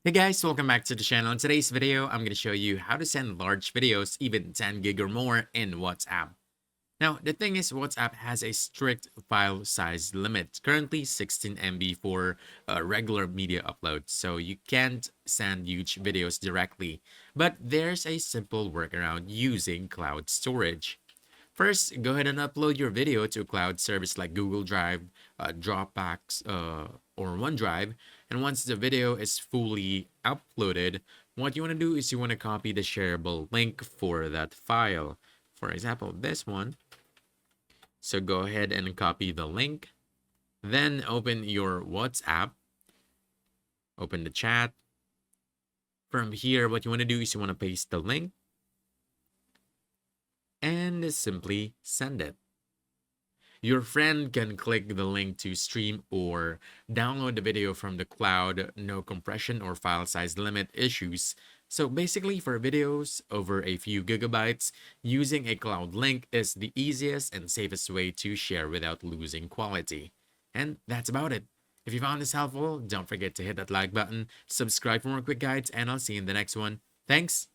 Hey guys, welcome back to the channel. In today's video, I'm going to show you how to send large videos, even 10 gig or more, in WhatsApp. Now, the thing is, WhatsApp has a strict file size limit, currently 16 MB for regular media upload, so you can't send huge videos directly. But there's a simple workaround using cloud storage. First, go ahead and upload your video to a cloud service like Google Drive, Dropbox, or OneDrive. And once the video is fully uploaded, what you want to do is you want to copy the shareable link for that file. For example, this one. So go ahead and copy the link. Then open your WhatsApp, open the chat. From here, what you want to do is you want to paste the link and simply send it. Your friend can click the link to stream or download the video from the cloud, no compression or file size limit issues. So basically, for videos over a few gigabytes, using a cloud link is the easiest and safest way to share without losing quality. And that's about it. If you found this helpful, don't forget to hit that like button, subscribe for more quick guides, and I'll see you in the next one. Thanks.